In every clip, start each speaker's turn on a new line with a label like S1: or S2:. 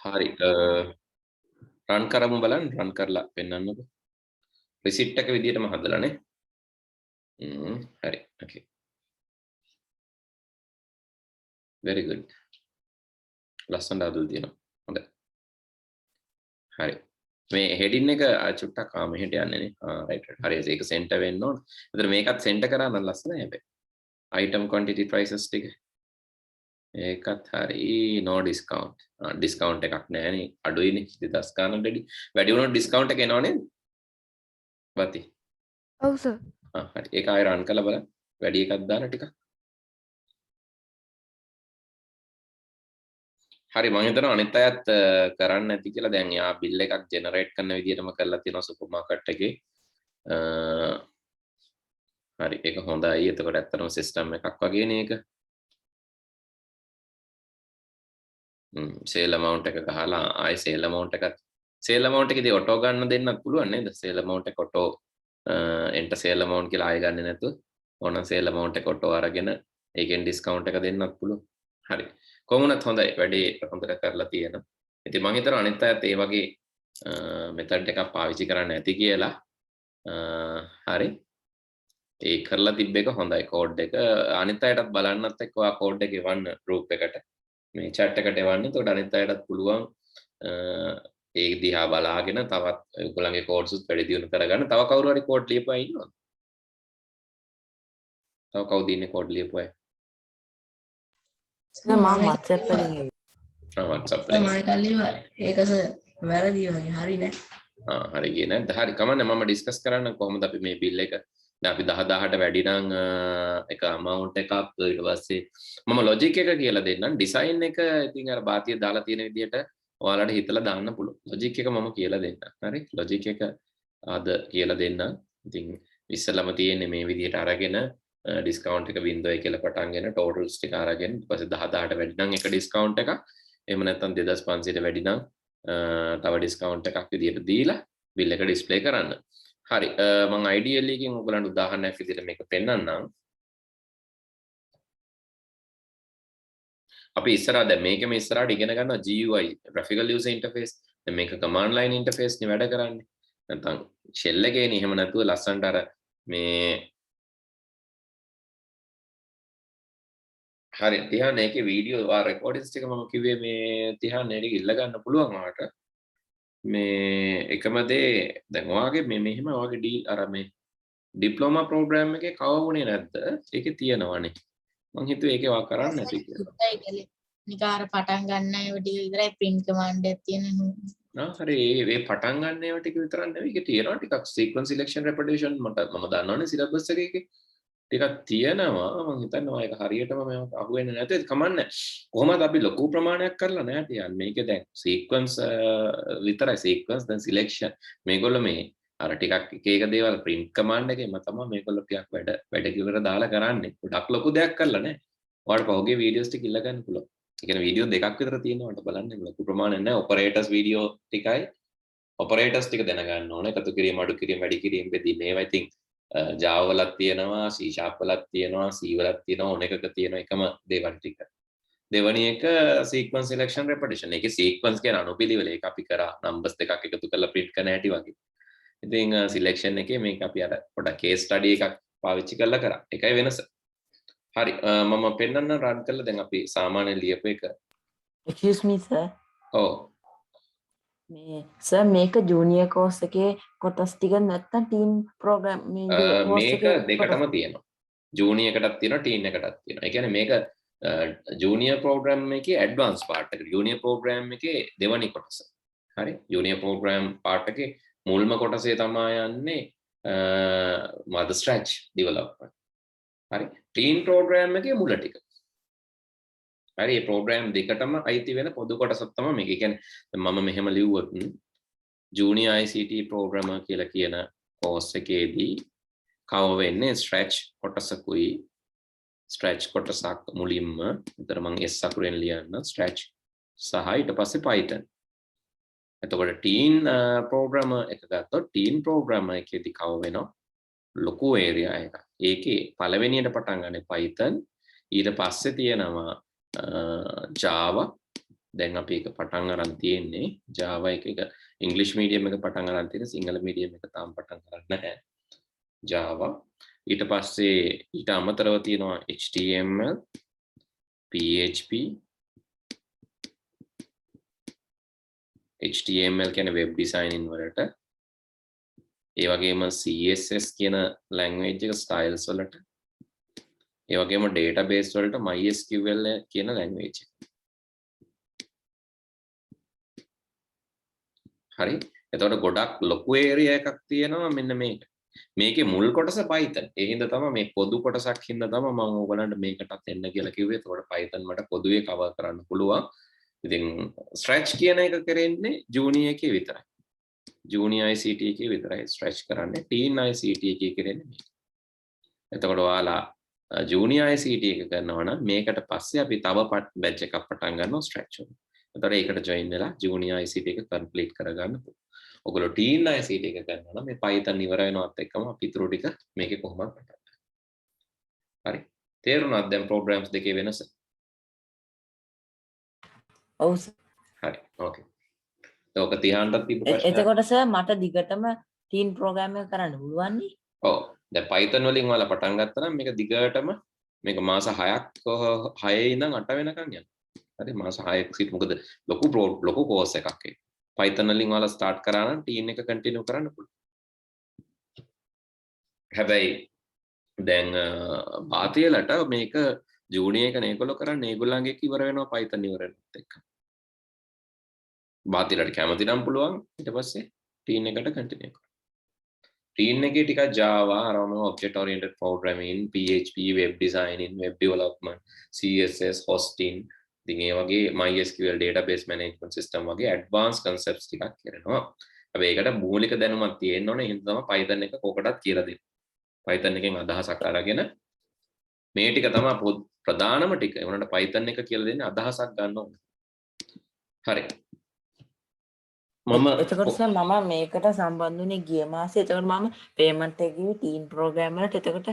S1: හරි රන් කරමු බලන්න රන් කරලා පෙන්වන්නකෝ රිසිට් එක විදිහටම හදලානේ හරි okay very good ලස්සනට හදලා තියෙනවා හොඳයි හරි මේ හෙඩින් එක චුට්ටක් මෙහෙට යන්නේ නේ රයිට් හරි ඒක සෙන්ටර් වෙන්න ඕන. ඒතර මේකත් සෙන්ටර් කරා නම් ලස්සනයි හැබැයි. item quantity prices ටික. ඒකත් හරි no discount. ඩිස්කවුන්ට් එකක් නැහැ නේ. අඩුයිනේ 2000 ගානක් වැඩි වුණොත් ඩිස්කවුන්ට් එක එනවා නේද? වති.
S2: ඔව් සර්.
S1: හරි. ඒක ආයෙ රන් කරලා බලන්න. වැඩි එකක් දාන්න ටිකක්. හරි මම හිතනවා අනිත් අයත් කරන්න නැති කියලා දැන් යා බිල් එකක් ජෙනරේට් කරන විදිහටම කරලා තියෙනවා සුපර් මාකට් එකේ. හරි ඒක හොඳයි. එතකොට ඇත්තටම සිස්ටම් එකක් වගේනේ ඒක. සේල් amount එක ගහලා ආයෙ සේල් amount එකේදී ඔටෝ ගන්න දෙන්නත් පුළුවන් නේද? සේල් amount එක ඔටෝ enter sale amount කියලා ආයෙ ගන්න නැතුව ඕන සේල් amount එක ඔටෝ අරගෙන ඒකෙන් ඩිස්කවුන්ට් එක දෙන්නත් පුළුවන්. හරි. කොහොමවත් හොඳයි. වැඩි හොඳට කරලා තියෙනවා. ඉතින් මම හිතනවා අනිත් අයත් ඒ වගේ මෙතඩ් එකක් පාවිච්චි කරන්න ඇති කියලා. හරි. ඒ කරලා තිබ්බ එක හොඳයි කෝඩ් එක. අනිත් අයටත් බලන්නත් එක්ක ඔයා කෝඩ් එක එවන්න group එකට. මේ chat එකට එවන්න. එතකොට අනිත් අයටත් පුළුවන් ඒක දිහා බලාගෙන තවත් ඔයගොල්ලන්ගේ කෝඩ්ස් උත් වැඩි දියුණු කරගන්න. තව කවුරු හරි කෝඩ් ලියපු අය ඉන්නවද? තව කවුද ඉන්නේ කෝඩ් ලියපු අය?
S3: මම WhatsApp වලින්
S1: WhatsApp වලින්
S3: මම කල්ලිවා ඒක වැරදි වගේ හරි නෑ
S1: හරි ගියේ නැද්ද හරි කමන්න මම ඩිස්කස් කරන්න කොහොමද අපි මේ බිල් එක දැන් අපි 10000ට වැඩි නම් එක amount එකක් ඊට පස්සේ මම logic එක කියලා දෙන්නම් design එක ඉතින් අර බාතිය දාලා තියෙන විදිහට ඔයාලට හිතලා දාන්න පුළුවන් logic එක මම කියලා දෙන්නම් හරි logic එක අද කියලා දෙන්නම් ඉතින් ඉස්සෙල්ලාම තියෙන්නේ මේ විදිහට අරගෙන ඩිස්කවුන්ට් එක 0 කියලා පටන්ගෙන ටෝටල්ස් ටික අරගෙන ඊට පස්සේ 10000ට වැඩි නම් එක ඩිස්කවුන්ට් එකක් එහෙම නැත්නම් 2500ට වැඩි නම් තව ඩිස්කවුන්ට් එකක් විදියට දීලා බිල් එක ඩිස්ප්ලේ කරන්න. හරි මම ideally එකකින් ඔයගලන්ට උදාහරණයක් විදියට මේක පෙන්නන්නම්. අපි ඉස්සරහා දැන් මේකෙම ඉස්සරහට ඉගෙන ගන්නවා GUI graphical user interface. දැන් මේක command line interface නේ වැඩ කරන්නේ. නැත්නම් shell එකේනේ එහෙම නැතුව ලස්සනට අර මේ හරි තිහාන ඒකේ වීඩියෝ රෙකෝඩින්ග්ස් ටික මම කිව්වේ මේ තිහාන ඒක ඉල්ල ගන්න පුළුවන් ඔයාලට මේ එකම දේ දැන් ඔයාගේ මේ මෙහෙම ඔයාගේ ඩීල් අර මේ ඩිප්ලෝමා ප්‍රෝග්‍රෑම් එකේ කවවුනේ නැද්ද ඒකේ තියෙනවනේ මං හිතුවේ ඒකේ වා කරන්න නැති කියලා
S3: නිකාර පටන් ගන්න ඒවා ටික විතරයි print command එකක් තියෙනවා
S1: හරි මේ පටන් ගන්න ඒවා ටික විතරක් නෙවෙයි ඒකේ තියෙනවා ටිකක් sequence selection repetition මම දන්නවනේ සිලබස් එකේ ටිකක් තියෙනවා මම හිතනවා ඒක හරියටම මම අහුවෙන්නේ නැතේ කමන්නේ කොහොමද අපි ලොකු ප්‍රමාණයක් කරලා නැහැ තියන්නේ මේකේ දැන් සීක්වන්ස් විතරයි සීක්වන්ස් දැන් සිලෙක්ෂන් මේගොල්ලෝ මේ අර ටිකක් එක එක දේවල් print command එකේම තමයි මේගොල්ලෝ ටිකක් වැඩ කිවර දාලා කරන්නේ ගොඩක් ලොකු දෙයක් කරලා නැහැ ඔයාලට පහුගිය වීඩියෝස් ටික ඉල්ල ගන්න පුළුවන් ඒ කියන්නේ වීඩියෝ දෙකක් විතර තියෙනවා මට බලන්න ලොකු ප්‍රමාණයක් නැහැ ඔපරේටර්ස් වීඩියෝ ටිකයි ඔපරේටර්ස් ටික දැනගන්න ඕනේ එකතු කිරීම අඩු කිරීම වැඩි කිරීම බෙදීම ඒවා ඉතින් Java වලක් තියෙනවා C# වලක් තියෙනවා C වලක් තියෙනවා ඕන එකක තියෙන එකම දේවල් ටික. දෙවැනි එක sequence selection repetition. ඒකේ sequence කියන අනුපිළිවෙල ඒක අපි කරා numbers දෙකක් එකතු කරලා print කරන හැටි වගේ. ඉතින් selection එකේ මේක අපි අර පොඩක් case study එකක් පාවිච්චි කරලා කරා. ඒකයි වෙනස. හරි මම පෙන්නන්න run කරලා දැන් අපි සාමාන්‍ය ලියපු එක.
S3: excuse me sir.
S1: ඔව්.
S3: මේ සර් මේක ජූනියර් කෝස් එකේ කොටස් ටික නැත්තම් ටීම් ප්‍රෝග්‍රෑම්
S1: මේක දෙකටම තියෙනවා ජූනියර් එකටත් තියෙනවා ටීම් එකටත් තියෙනවා ඒ කියන්නේ මේක ජූනියර් ප්‍රෝග්‍රෑම් එකේ ඇඩ්වාන්ස් පාර්ට් එක ජූනියර් ප්‍රෝග්‍රෑම් එකේ දෙවනි කොටස හරි ජූනියර් ප්‍රෝග්‍රෑම් පාර්ට් එකේ මුල්ම කොටසේ තමයි යන්නේ මද ස්ක්‍රැච් ඩෙවලොප්මන්ට් හරි ටීම් ප්‍රෝග්‍රෑම් එකේ මුල ටික හරි මේ ප්‍රෝග්‍රෑම් දෙකටම අයිති වෙන පොදු කොටසක් තමයි මේක. ඒ කියන්නේ මම මෙහෙම ලිව්වොත් ජූනියර් ICT ප්‍රෝග්‍රෑමර් කියලා කියන කෝස් එකේදී කව වෙන්නේ ස්ක්‍රැච් කොටසකුයි ස්ක්‍රැච් කොටසක් මුලින්ම විතර මම S අකුරෙන් ලියන්න ස්ක්‍රැච් සහ ඊට පස්සේ Python. එතකොට ටීන් ප්‍රෝග්‍රෑමර් එක ගත්තොත් ටීන් ප්‍රෝග්‍රෑමර් එකේදී කව වෙනවා ලොකු ඒරියා එකක්. ඒකේ පළවෙනියට පටන් ගන්න Python ඊට පස්සේ තියෙනවා Java දැන් අපි එක පටන් අරන් තියෙන්නේ Java එක English medium එක පටන් අරන් තියෙන සිංහල medium එක තාම පටන් ගන්න නැහැ Java ඊට පස්සේ ඊට අමතරව තියෙනවා HTML PHP HTML කියන්නේ web designing වලට ඒ වගේම CSS කියන language එක styles වලට ඒ වගේම database වලට MySQL කියන language එක. හරි. එතකොට ගොඩක් ලොකු area එකක් තියෙනවා මෙන්න මේක. මේකේ මුල් කොටස Python. ඒ හින්දා තමයි මේ පොදු කොටසක් හින්දා තමයි මම ඕගලන්ට මේකටත් එන්න කියලා කිව්වේ. එතකොට Python මට පොදුවේ cover කරන්න පුළුවන්. ඉතින් stretch කියන එක කරන්නේ junior එකේ විතරයි. junior ICT එකේ විතරයි stretch කරන්නේ. teen ICT එකේ කරන්නේ මේක. එතකොට ඔයාලා junior ICT එක කරනවා නම් මේකට පස්සේ අපි තව batch එකක් පටන් ගන්නවා stretch වල. එතකොට ඒකට join වෙලා junior ICT එක complete කරගන්න පුළුවන්. ඔයගොල්ලෝ teen ICT එක කරනවා නම් මේ Python ඉවර වෙනවත් එක්කම අපි ඊටු ටික මේකේ කොහොමද පටන් ගන්න. හරි. තේරුණාද දැන් programs දෙකේ වෙනස?
S3: ඔව් සර්.
S1: හරි. ඕකේ. ඔක තියන්නත් තිබ්බ ප්‍රශ්න.
S3: එතකොට සර් මට දිගටම ටීන් ප්‍රෝග්‍රෑම් එක කරන්න පුළුවන් නේ?
S1: ඔව්. දැන් Python වලින් ඔයාලා පටන් ගත්තා නම් මේක දිගටම මේක මාස 6ක් 6 ඉඳන් 8 වෙනකන් යනවා. හරි මාස 6ක් සිට මොකද ලොකු කෝස් එකක් ඒක. Python වලින් ඔයාලා ස්ටාර්ට් කරා නම් ටීන් එක කන්ටිනියු කරන්න පුළුවන්. හැබැයි දැන් භාතියලට මේක ජූනියර් එක නේගොල්ලෝ කරන්නේ ඒගොල්ලන්ගේ ඉවර වෙනවා Python ඉවර වෙනත් එක්ක. භාතියලට කැමති නම් පුළුවන් ඊට පස්සේ ටීන් එකට කන්ටිනියු කරන්න. ටීන් එකේ ටිකක් Java, අරම object oriented programming, PHP, web designing, web development, CSS, hosting, ඉතින් ඒ වගේ MySQL database management system වගේ advanced concepts ටිකක් කරනවා. හැබැයි ඒකට මූලික දැනුමක් තියෙන්න ඕනේ. එහෙනම් තමයි Python එක කොකටත් කියලා දෙන්නේ. Python එකෙන් අදහසක් අරගෙන මේ ටික තමයි ප්‍රධානම ටික. ඒ වුණාට Python එක කියලා දෙන්නේ අදහසක් ගන්න ඕනේ. හරි.
S3: එතකොට සර් මම මේකට සම්බන්ධ වුණේ ගිය මාසේ. එතකොට මම පේමන්ට් එක කිව්වේ ටීන් ප්‍රෝග්‍රෑම් වලට. එතකොට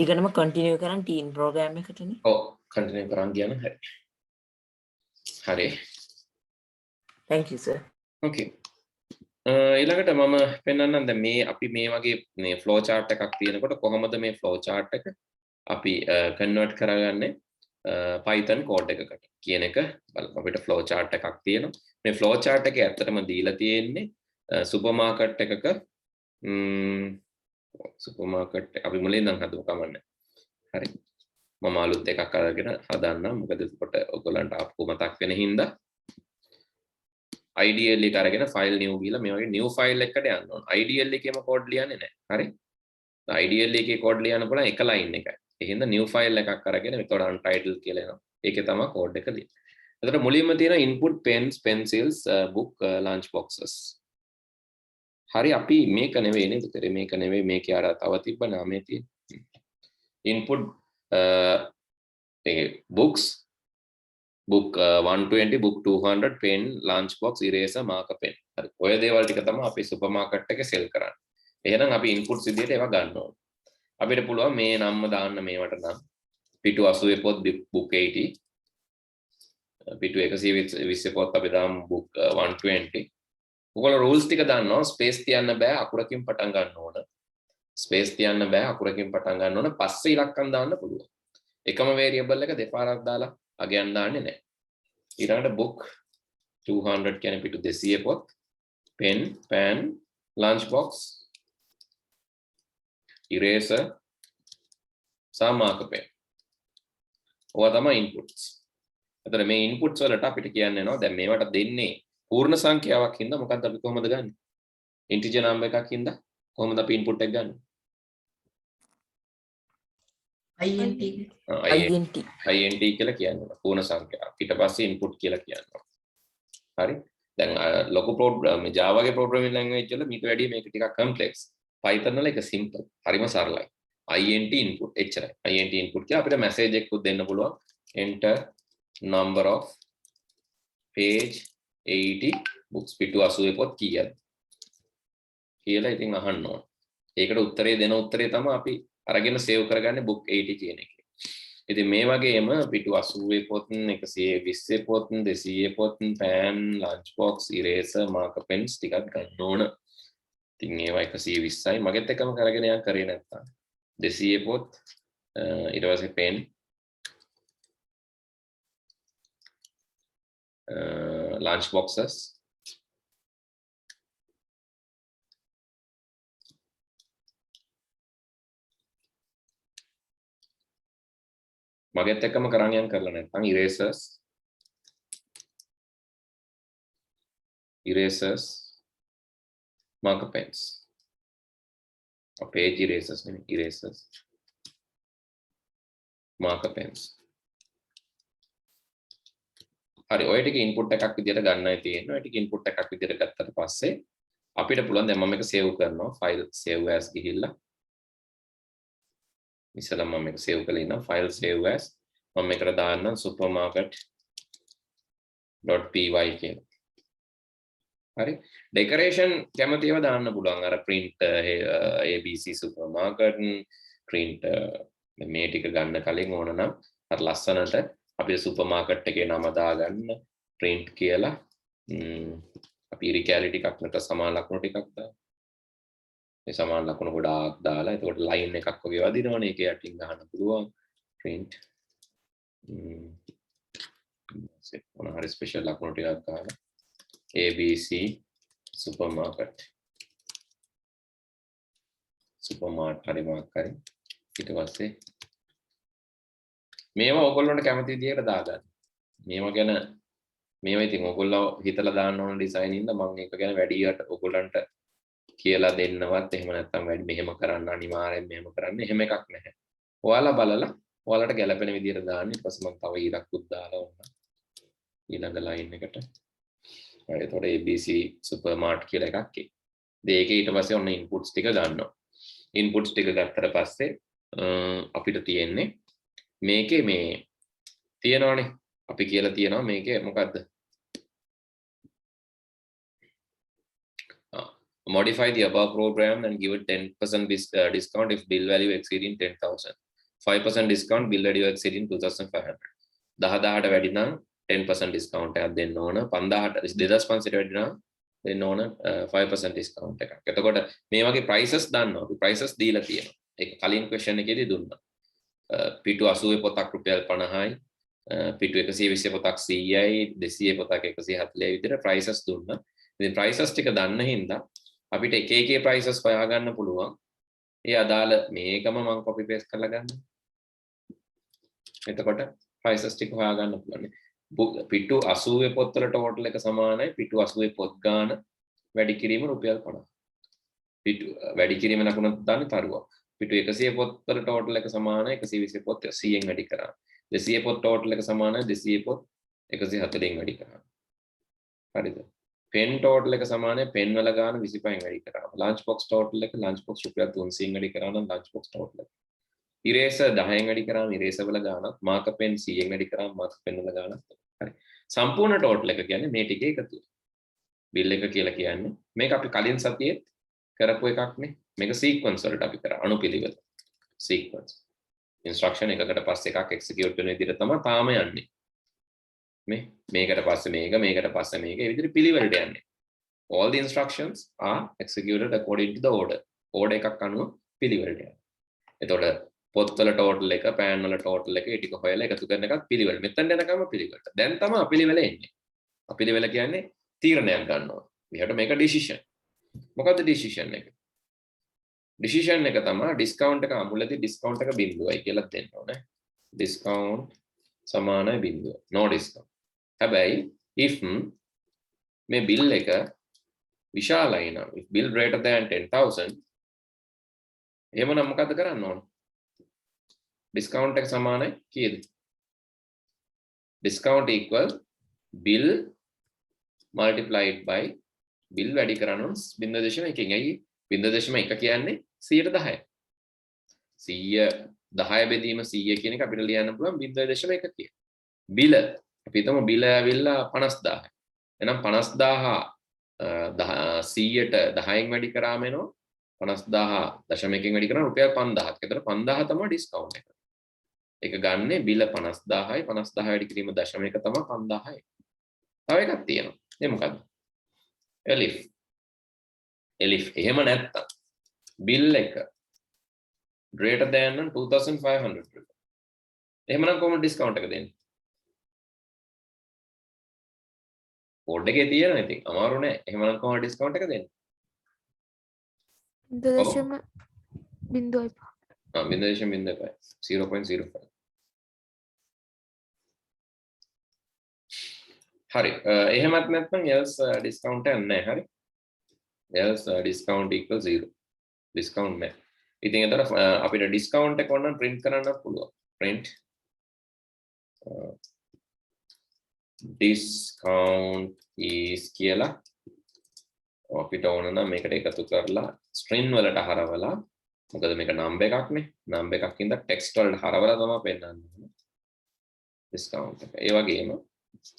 S3: දිගටම කන්ටිනියු කරන් ටීන් ප්‍රෝග්‍රෑම් එකටනේ.
S1: ඔව් කන්ටිනියු කරන් ගියා නම් හරි. හරි.
S3: thank you sir.
S1: okay. ඊළඟට මම පෙන්නන්නම් දැන් මේ අපි මේ වගේ මේ flow chart එකක් තියෙනකොට කොහොමද මේ flow chart එක අපි convert කරගන්නේ Python code එකකට කියන එක බලමු. අපිට flow chart එකක් තියෙනවා. මේ flow chart එකේ ඇත්තටම දීලා තියෙන්නේ සුපර්මාකට් එකක සුපර්මාකට් අපි මුලින් නම් හදුව කමන්නේ. හරි. මම අලුත් එකක් අරගෙන හදන්නම්. මොකද එතකොට ඔයගොල්ලන්ට ආපහු මතක් වෙන හින්දා IDL එක අරගෙන file new ගිහලා මේ වගේ new file එකකට යන්න ඕන. IDL එකේම code ලියන්නේ නැහැ. හරි. IDL එකේ code ලියන්න පුළුවන් එක line එකයි. ඒ හින්දා new file එකක් අරගෙන මෙතකොට untitled කියලා එනවා. ඒකේ තමයි code එක ලියන්නේ. එතකොට මුලින්ම තියෙන input pens, pencils, book, lunch boxes. හරි අපි මේක නෙවෙයි නේද කරේ මේක නෙවෙයි මේකේ අර තව තිබ්බ නාමයේ තියෙන. input books book 120 book 200 pen lunch box eraser marker pen හරි ඔය දේවල් ටික තමයි අපි සුපර් මාකට් එකේ සෙල් කරන්නේ. එහෙනම් අපි ඉන්පුට්ස් විදියට ඒවා ගන්න ඕනේ. අපිට පුළුවන් මේ නම්ම දාන්න මේවට නම් පිටු 80 පොත් book 80 පිටු 120 පොත් අපි දාමු book 120. ඔයගොල්ලෝ rules ටික දන්නවා ස්පේස් තියන්න බෑ අකුරකින් පටන් ගන්න ඕන. ස්පේස් තියන්න බෑ අකුරකින් පටන් ගන්න ඕන. පස්සේ ඉලක්කම් දාන්න පුළුවන්. එකම variable එක දෙපාරක් දාලා අගයන් දාන්නේ නැහැ. ඊළඟට book 200 කියන්නේ පිටු 200 පොත් pen pan lunch box eraser සහ marker pen. ඔවා තමයි inputs. එතන මේ inputs වලට අපිට කියන්න වෙනවා දැන් මේවට දෙන්නේ පූර්ණ සංඛ්‍යාවක් හින්දා මොකක්ද අපි කොහොමද ගන්නෙ? integer number එකක් හින්දා කොහොමද අපි input එක ගන්නෙ?
S3: INT
S1: කියලා කියනවා පූර්ණ සංඛ්‍යාව. ඊට පස්සේ input කියලා කියනවා. හරි. දැන් ලොකු ප්‍රෝග්‍රෑම් Java ගේ programming language වල මේක වැඩි මේක ටිකක් complex. Python වල ඒක simple. හරිම සරලයි. int input එච්චරයි. int input කියලා අපිට message එකක් දෙන්න පුළුවන්. enter number of page 80 books පිටු 80 පොත් කීයද කියලා ඉතින් අහන්න ඕන. ඒකට උත්තරේ දෙන උත්තරේ තමයි අපි අරගෙන සේව් කරගන්නේ book 80 කියන එකේ. ඉතින් මේ වගේම පිටු 80 පොත් 120 පොත් 200 පොත් පෑන් lunch box eraser marker Pence ටිකක් ගන්න ඕන. ඉතින් ඒවා 120යි මගෙත් එකම කරගෙන යන්න කරේ නැත්තම් 200 පොත් ඊට පස්සේ පෙන් lunch boxes මගෙත් එක්කම කරන් යන්න කරලා නැත්නම් erasers marker pens page erasers නෙමෙයි erasers marker pens හරි ඔය ටික ඉන්පුට් එකක් විදියට ගන්නයි තියෙන්නේ. ඔය ටික ඉන්පුට් එකක් විදියට ගත්තට පස්සේ අපිට පුළුවන් දැන් මම මේක සේව් කරනවා. ෆයිල් save as ගිහිල්ලා ඉස්සෙල්ලා මම මේක සේව් කරලා ඉන්නවා. ෆයිල් save as මම මේකට දාන්නම් supermarket.py කියලා. හරි. ඩෙකරේෂන් කැමතිව දාන්න පුළුවන්. අර print ABC supermarket print මේ ටික ගන්න කලින් ඕන නම් අර ලස්සනට අපේ සුපර්මාකට් එකේ නම දාගන්න print කියලා අපි ඉරිකැලිටි එකක් නට සමාන ලකුණු ටිකක් දාන්න. මේ සමාන ලකුණු ගොඩාක් දාලා එතකොට ලයින් එකක් වගේ වදිනවනේ ඒක යටින් ගහන්න පුළුවන් print මොන හරි ස්පෙෂල් ලකුණු ටිකක් දාලා ABC supermarket හරි මාක් කරේ ඊට පස්සේ මේවා ඔයගොල්ලන්ට කැමති විදිහට දාගන්න. මේවා ගැන මේවා ඉතින් ඔයගොල්ලෝ හිතලා දාන්න ඕන ඩිසයින් ඉන්න මම ඒක ගැන වැඩියට ඔයගොල්ලන්ට කියලා දෙන්නවත් එහෙම නැත්නම් වැඩි මෙහෙම කරන්න අනිවාර්යෙන් මෙහෙම කරන්න එහෙම එකක් නැහැ. ඔයාලා බලලා ඔයාලට ගැළපෙන විදිහට දාන්න. ඊට පස්සේ මම තව ඉරක්කුත් දාලා ඕන. ඊළඟ ලයින් එකට. හරි එතකොට ABC supermarket කියලා එකක් එයි. ඒකේ ඊට පස්සේ ඔන්න ඉන්පුට්ස් ටික ගන්නවා. ඉන්පුට්ස් ටික ගත්තට පස්සේ අපිට තියෙන්නේ මේකේ මේ තියෙනවනේ අපි කියලා තියෙනවා මේකේ මොකද්ද modify the above program and give a 10% discount if bill value exceeding 10,000 5% discount bill value exceeding 2,500 10000ට වැඩි නම් 10% discount එකක් දෙන්න ඕන 5000ට 2500ට වැඩි නම් දෙන්න ඕන 5% discount එකක්. එතකොට මේ වගේ prices දාන්නවා අපි prices දීලා තියෙනවා. ඒක කලින් question එකේදී දුන්නා. පිටු 80 පොතක් රුපියල් 50යි පිටු 120 පොතක් 100යි 200 පොතක් 140යි විතර prices දුන්නා. ඉතින් prices ටික දන්න හින්දා අපිට එක එක prices හොයාගන්න පුළුවන්. ඒ අදාළ මේකම මම copy paste කරලා ගන්න. එතකොට prices ටික හොයාගන්න පුළුවන්. පිටු 80 පොත් වල total එක සමානයි පිටු 80 පොත් ගාන වැඩි කිරීම රුපියල් 50. පිටු වැඩි කිරීම ලකුණක් දාන්නේ තරුවක්. පිටු 100 පොත් වල total එක සමානයි 120 පොත් 100ෙන් වැඩි කරා. 200 පොත් total එක සමානයි 200 පොත් 140ෙන් වැඩි කරා. හරිද? pen total එක සමානයි pen වල ගාන 25ෙන් වැඩි කරා. lunch box total එක lunch box රුපියල් 300ෙන් වැඩි කරා නම් lunch box total එක. eraser 10ෙන් වැඩි කරාම eraser වල ගානක් marker pen 100ෙන් වැඩි කරාම marker pen වල ගානක්. හරි. සම්පූර්ණ total එක කියන්නේ මේ ටිකේ එකතුව. bill එක කියලා කියන්නේ මේක අපි කලින් සතියේ කරපු එකක් නේ. මේක sequence වලට අපි කරා අනුපිළිවෙල. sequence. instruction එකකට පස්සේ එකක් execute වෙන විදිහට තමයි තාම යන්නේ. මේකට පස්සේ මේකට පස්සේ මේක ඒ විදිහට පිළිවෙලට යන්නේ. All the instructions are executed according to the order. order එකක් අනුව පිළිවෙලට යනවා. එතකොට පොත්වල total එක, pan වල total එක, ඒ ටික හොයලා එකතු කරන එකත් පිළිවෙල. මෙතන යනකම පිළිවෙලට. දැන් තමයි අපිළිවෙල එන්නේ. අපිළිවෙල කියන්නේ තීරණයක් ගන්නවා. we have to make a decision. මොකද්ද decision එක? decision එක තමයි discount එක අමුලදී discount එක බිඳුවයි කියලා දෙන්න ඕනේ. discount සමානයි බිඳුව. no discount. හැබැයි if මේ bill එක විශාලයි නම් if bill greater than 10,000 එහෙමනම් මොකද කරන්න ඕන? discount එක සමානයි කීයද? discount equal bill multiplied by bill වැඩි කරනවා 0.1කින්. ඇයි 0.1 කියන්නේ 100%. 10 බෙදීම 100 කියන එක අපිට ලියන්න පුළුවන් 0.1 කියලා. bill අපි හිතමු bill ඇවිල්ලා 50000. එහෙනම් 50000 100ට 10න් වැඩි කරාම එනවා 50000 දශමයකින් වැඩි කරා රුපියල් 5000ක්. ඒතර 5000 තමයි ඩිස්කවුන්ට් එක. ඒක ගන්නේ බිල 50000යි 50000 වැඩි කිරීම දශමයක තමයි 5000යි. තව එකක් තියෙනවා. ඒ මොකද්ද? එලිෆ් එහෙම නැත්තම් බිල් එක greater than 2500 එහෙමනම් කොහොමද ඩිස්කවුන්ට් එක දෙන්නේ? කෝඩ් එකේ තියෙනවා ඉතින් අමාරු නෑ. එහෙමනම් කොහොමද ඩිස්කවුන්ට් එක දෙන්නේ?
S2: 0.05
S1: 0.05 0.05 හරි එහෙමත් නැත්නම් else discount එකක් නැහැ හරි else discount equal 0 discount නැහැ ඉතින් එතන අපිට discount එක ඕන නම් print කරන්න පුළුවන් print discount is කියලා අපිට ඕන නම් මේකට එකතු කරලා string වලට හරවලා මොකද මේක number එකක් නේ number එකක් ඉඳලා text වලට හරවලා තමයි පෙන්නන්නේ discount එක ඒ වගේම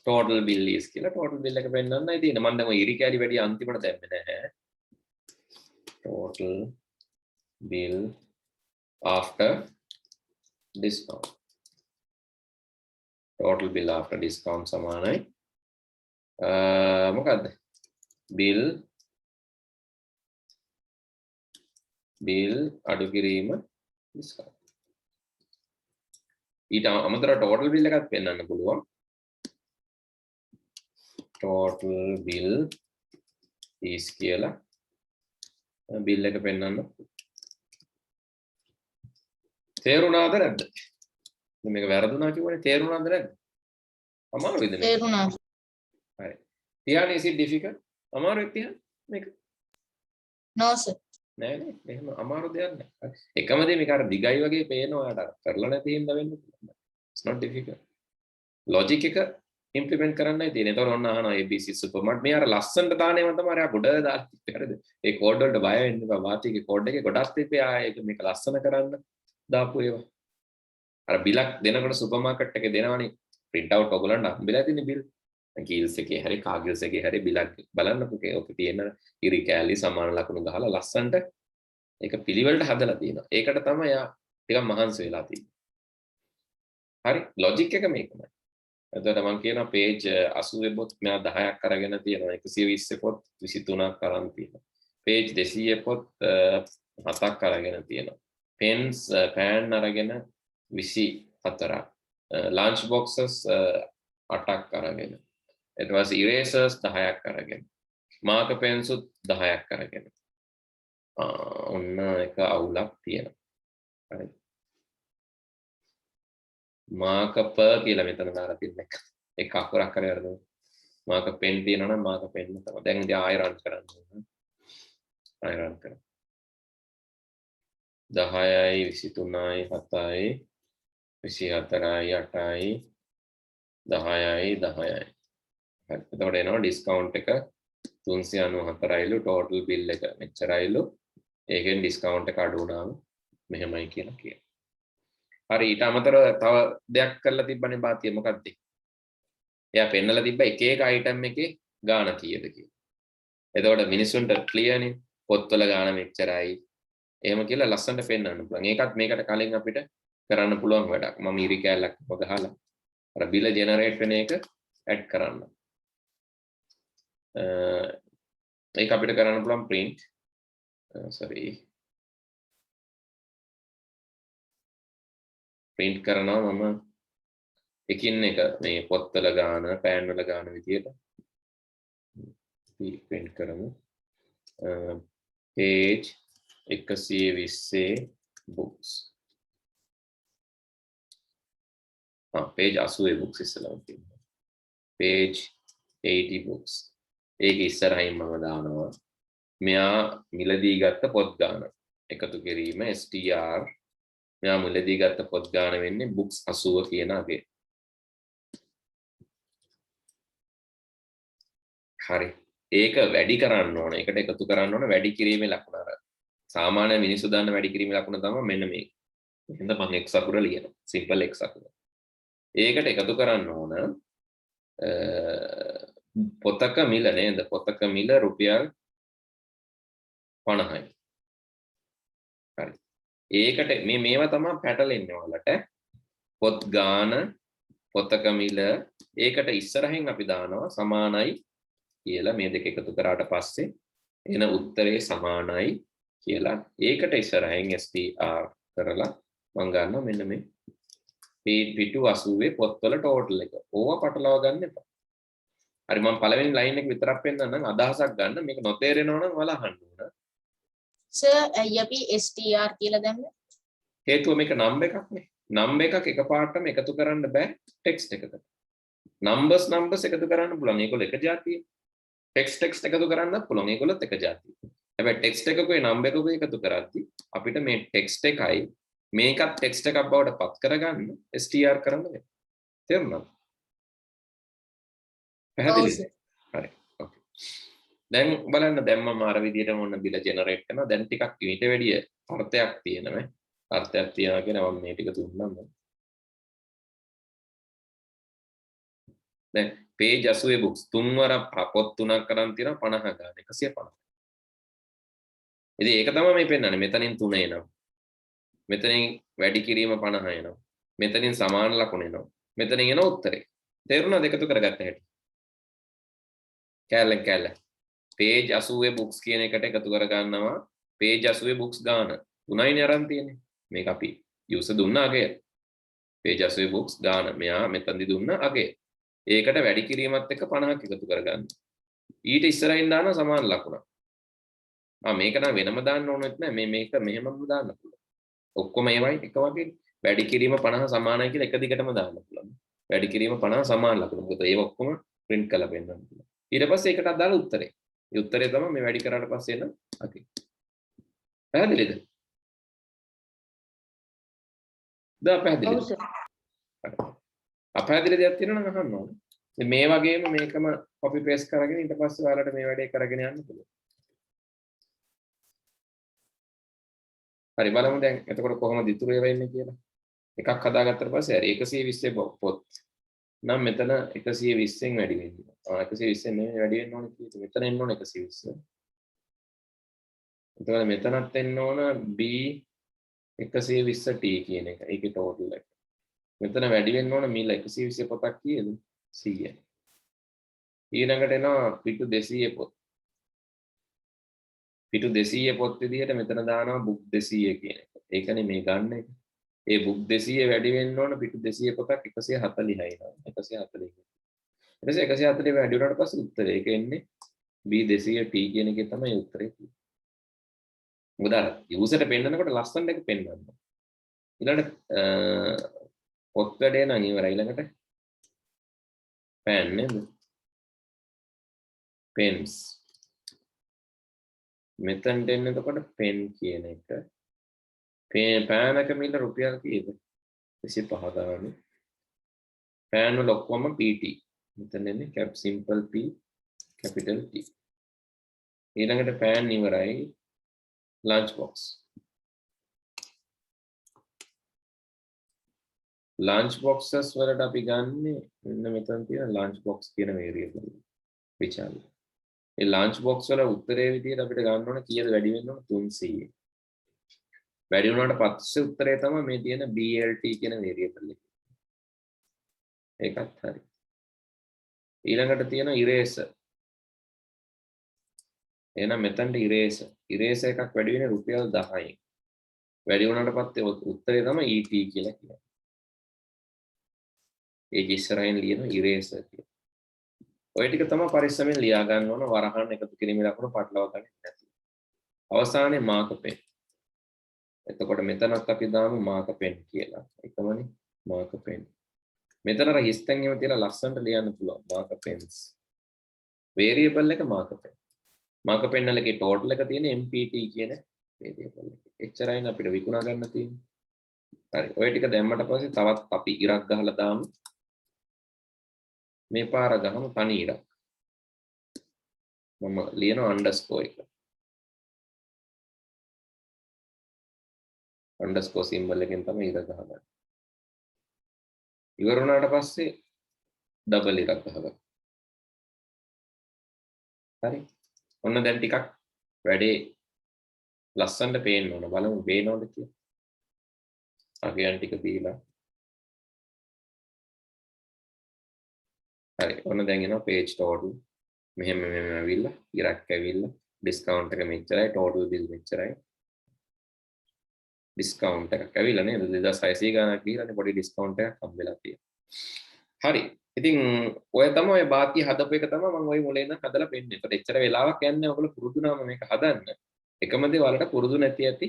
S1: total bill is කියලා total bill එක පෙන්නන්නයි තියෙන්නේ මම දැන් ඔය ඉරි කැලි වැඩි අන්තිමට දැම්මේ නැහැ total bill after discount total bill after discount සමානයි මොකද්ද bill අඩු කිරීම discount ඊට අමතරව total bill එකත් පෙන්වන්න පුළුවන් total bill is කියලා bill එක පෙන්වන්න තේරුණාද නැද්ද මේක වැරදුනා කියවනේ තේරුණාද නැද්ද අමාරුයිද මේක
S2: තේරුණා
S1: හරි තියානේ is it difficult අමාරුයි තියා මේක
S2: no sir
S1: නෑ නේ එහෙම අමාරු දෙයක් නෑ එකම දේ මේක අර දිගයි වගේ පේනවා ඔයාලට කරලා නැති හින්දා වෙන්න පුළුවන් it's not difficult logic එක implement කරන්නයි තියෙන්නේ එතකොට ඔන්න අහනවා ABC supermarket මේ අර ලස්සනට දානේම තමයි අර ගොඩ දාලා හරිද ඒ කෝඩ් වලට බය වෙන්න එපා වාතිගේ කෝඩ් එකේ ගොඩක් තිබ්බේ ආයේ මේක ලස්සන කරන්න දාපු ඒවා අර බිලක් දෙනකොට සුපර් මාකට් එකේ දෙනවනේ print out ඔයගොල්ලන්ට හම්බෙලා තියෙන බිල් කීල්ස් එකේ හැරි කාගිල්ස් එකේ හැරි බිලක් බලන්නකෝ ඔක තියෙන ඉරි කෑලි සමාන ලකුණු ගහලා ලස්සනට ඒක පිළිවෙලට හදලා තියෙනවා ඒකට තමයි යා ටිකක් මහන්සි වෙලා තියෙන්නේ හරි ලොජික් එක මේකමයි එතකොට මම කියනවා page 80 පොත් මෙයා 10ක් අරගෙන තියෙනවා 120 පොත් 23ක් අරන් තියෙනවා page 200 පොත් 7ක් අරගෙන තියෙනවා pens pan අරගෙන 24ක් lunch boxes 8ක් අරගෙන ඊට පස්සේ erasers 10ක් අරගෙන marker pens 10ක් අරගෙන ඔන්න එක අවුලක් තියෙනවා හරි marker per කියලා මෙතන දාලා තියෙන එක අකුරක් කරේ අරද marker pen තියෙනවා නම් marker pen තමයි දැන් ඉතින් ආයෙ run කරන්න ඕන ආයෙ run කරන්න 10යි 23යි 7යි 24යි 8යි 10යි 10යි හරි එතකොට එනවා ඩිස්කවුන්ට් එක 394යිලු ටෝටල් බිල් එක මෙච්චරයිලු ඒකෙන් ඩිස්කවුන්ට් එක අඩු වුණාම මෙහෙමයි කියලා කියනවා හරි ඊට අමතරව තව දෙයක් කරලා තිබ්බනේ බාතිය මොකක්ද එයා පෙන්නලා තිබ්බ එක එක අයිටම් එකේ ගාණ කීයද කියලා එතකොට මිනිස්සුන්ට ක්ලියර්නේ පොත්වල ගාණ මෙච්චරයි එහෙම කියලා ලස්සනට පෙන්වන්න පුළුවන් ඒකත් මේකට කලින් අපිට කරන්න පුළුවන් වැඩක් මම ඉරි කැලක් ගහලා අර බිල ජෙනරේට් වෙන එක ඇඩ් කරන්න ඒක අපිට කරන්න පුළුවන් print print කරනවා මම එකින් එක මේ පොත්වල ගාන පෑන් වල ගාන විදියට print කරමු page 120 books page 80 books ඉස්සලා තියෙනවා page 80 books ඒක ඉස්සරහින් මම දානවා මෙයා මිලදී ගත්ත පොත් ගාන එකතු කිරීම str මෙයා මිලදී ගත්ත පොත් ගාන වෙන්නේ books 80 කියන අගේ හරි ඒක වැඩි කරන්න ඕන ඒකට එකතු කරන්න ඕන වැඩි කිරීමේ ලකුණ අර සාමාන්‍ය මිනිස්සු දාන්න වැඩි කිරීමේ ලකුණ තමයි මෙන්න මේක එහෙනම් මම x අකුර ලියනවා simple x අකුර ඒකට එකතු කරන්න ඕන පොතක මිල නේද පොතක මිල රුපියල් 50යි හරි ඒකට මේවා තමයි පැටලෙන්නේ ඔයාලට පොත් ගාන පොතක මිල ඒකට ඉස්සරහින් අපි දානවා සමානයි කියලා මේ දෙක එකතු කරාට පස්සේ එන උත්තරේ සමානයි කියලා ඒකට ඉස්සරහින් str කරලා මම ගන්නවා මෙන්න මේ පිටු 80 පොත්වල ටෝටල් එක. ඕවා පටලවා ගන්න එපා. හරි මම පළවෙනි ලයින් එක විතරක් පෙන්නන්නම් අදහසක් ගන්න. මේක නොතේරෙනවා නම් ඔයාලා අහන්න ඕන.
S2: සර් අපි str කියලා දැම්මේ.
S1: හේතුව මේක නම් එකක් නේ. නම් එකක් එකපාරටම එකතු කරන්න බෑ ටෙක්ස්ට් එකකට. නම්බර්ස් එකතු කරන්න පුළුවන්. ඒගොල්ලෝ එක જાතියේ. ටෙක්ස්ට් එකතු කරන්නත් පුළුවන්. ඒගොල්ලොත් එක જાතියේ. හැබැයි ටෙක්ස්ට් එකකුයි නම් එකකුයි එකතු කරද්දි අපිට මේ ටෙක්ස්ට් එකයි මේකත් ටෙක්ස්ට් එකක් බවට පත් කරගන්න str කරන්න වෙනවා. තේරුණාද? පැහැදිලිද? හරි. ඕකේ. දැන් බලන්න දැන් මම අර විදිහටම ඔන්න බිල ජෙනරේට් කරනවා. දැන් ටිකක් ඊට වැඩිය අර්ථයක් තියෙනවා. අර්ථයක් තියනවා කියන මම මේ ටික දුන්නම්. දැන් page 80 books තුන්වර පොත් තුනක් කරන් තියෙනවා 50 ගන්න 150. ඉතින් ඒක තමයි මේ පෙන්නන්නේ. මෙතනින් 3 එනවා. මෙතනින් වැඩි කිරීම 50 එනවා. මෙතනින් සමාන ලකුණ එනවා. මෙතනින් එන උත්තරේ. තේරුණාද එකතු කරගත්ත හැටි? කැලෙන් කැල. page 80 books කියන එකට එකතු කර ගන්නවා page 80 books ගාන. 3යිනේ අරන් තියෙන්නේ. මේක අපි user දුන්න අගය. page 80 books ගාන. මෙයා මෙතනදි දුන්න අගය. ඒකට වැඩි කිරීමත් එක්ක 50ක් එකතු කරගන්න. ඊට ඉස්සරහින් දාන සමාන ලකුණ. මේක නම් වෙනම දාන්න ඕනෙත් නෑ. මේක මෙහෙමම දාන්න පුළුවන්. ඔක්කොම ඒවයි එක වගේ වැඩි කිරීම 50 සමානයි කියලා එක දිගටම දාන්න පුළුවන්. වැඩි කිරීම 50 සමාන ලකුණු. මොකද ඒක ඔක්කොම print කරලා පෙන්නන්න පුළුවන්. ඊට පස්සේ ඒකට අදාළ උත්තරේ. මේ උත්තරේ තමයි මේ වැඩි කරාට පස්සේ එන අකේ. පැහැදිලිද? පැහැදිලිද? අපහැදිලි දෙයක් තියෙනවා නම් අහන්න ඕනේ. ඉතින් මේ වගේම මේකම copy paste කරගෙන ඊට පස්සේ ඔයාලට මේ වැඩේ කරගෙන යන්න පුළුවන්. හරි බලමු දැන් එතකොට කොහොමද ඉතුරු ඒවා එන්නේ කියලා. එකක් හදාගත්තට පස්සේ හරි 120 පොත් නම් මෙතන 120න් වැඩි වෙනවා. 120න් නෙමෙයි වැඩි වෙන්න ඕනේ කීයද? මෙතන එන්න ඕනේ 120. එතකොට මෙතනත් එන්න ඕන B 120T කියන එක. ඒකේ ටෝටල් එක. මෙතන වැඩි වෙන්න ඕන මිල 120 පොතක් කීයද? 100. ඊළඟට එනවා පිටු 200 පොත්. පිටු 200 පොත් විදිහට මෙතන දානවා බුක් 200 කියන එක. ඒකනේ මේ ගන්න එක. ඒ බුක් 200 වැඩි වෙන්න ඕන පිටු 200 පොතක් 140යි නේද? 140. ඊට පස්සේ 140 වැඩි වුණාට පස්සේ උත්තරේ ඒක එන්නේ B 200T කියන එකේ තමයි උත්තරේ තියෙන්නේ. මොකද අර යූසර්ට පෙන්නනකොට ලස්සන එක පෙන්නන්න. ඊළඟට පොත් වැඩේ නම් ඉවරයි. ඊළඟට පෑන් නේද? පෙන්ස්. මෙතනට එන්න එතකොට පෙන් කියන එක. පෑනක මිල රුපියල් කීයද? 25 ගානේ. පෑන් වල ඔක්කොම PT. මෙතන එන්නේ cap simple P capital T. ඊළඟට පෑන් ඉවරයි. lunch box. lunch boxes වලට අපි ගන්නෙ මෙන්න මෙතන තියෙන lunch box කියන variable විචාර. ඒ lunch box වල උත්තරේ විදිහට අපිට ගන්න ඕන කීයද වැඩි වෙන්න ඕන 300. වැඩි වුණාට පස්සේ උත්තරේ තමයි මේ තියෙන BLT කියන variable එක. ඒකත් හරි. ඊළඟට තියෙන eraser. එහෙනම් මෙතනට eraser. eraser එකක් වැඩි වෙන්නේ රුපියල් 10යි. වැඩි වුණාට පස්සේ උත්තරේ තමයි ET කියලා කියන්නේ. ඒ ඉස්සරහින් ලියන eraser කියලා. ඔය ටික තමයි පරිස්සමෙන් ලියා ගන්න ඕන වරහන් එකතු කිරීමේ ලකුණු පටලවා ගන්න නැති. අවසානයේ mark pen. එතකොට මෙතනත් අපි දාමු mark pen කියලා. එකමනේ mark pen. මෙතන අර හිස්තැන් එහෙම තියලා ලස්සනට ලියන්න පුළුවන් mark pens. variable එක mark pen. mark pen වලගේ total එක තියෙන MPT කියන variable එක. එච්චරයි අපිට විකුණා ගන්න තියෙන්නේ. හරි. ඔය ටික දැම්මට පස්සේ තවත් අපි ඉරක් ගහලා දාමු. මේ පාර ගහමු තනි ඉරක්. මම ලියන අන්ඩර්ස්කෝර් එක. අන්ඩර්ස්කෝර් සිම්බල් එකෙන් තමයි ඉර ගහගන්නේ. ඉවර වුණාට පස්සේ ඩබල් ඉරක් ගහගන්න. හරි. ඔන්න දැන් ටිකක් වැඩේ ලස්සනට පේන්න ඕන. බලමු පේනවද කියලා. අගයන් ටික දීලා හරි ඔන්න දැන් එනවා page total මෙහෙම ඇවිල්ලා ඉරක් ඇවිල්ලා discount එක මෙච්චරයි total bill මෙච්චරයි discount එකක් ඇවිල්ලා නේද 2600 ගානක් ගිහලානේ පොඩි discount එකක් හම්බෙලා තියෙනවා හරි ඉතින් ඔය තමයි ඔය බාති හදපු එක තමයි මම ওই මොලේ ඉඳන් හදලා පෙන්නන්නේ. ඒකට එච්චර වෙලාවක් යන්නේ ඔයගොල්ලෝ පුරුදු නාම මේක හදන්න. එකම දේ වලට පුරුදු නැති ඇති.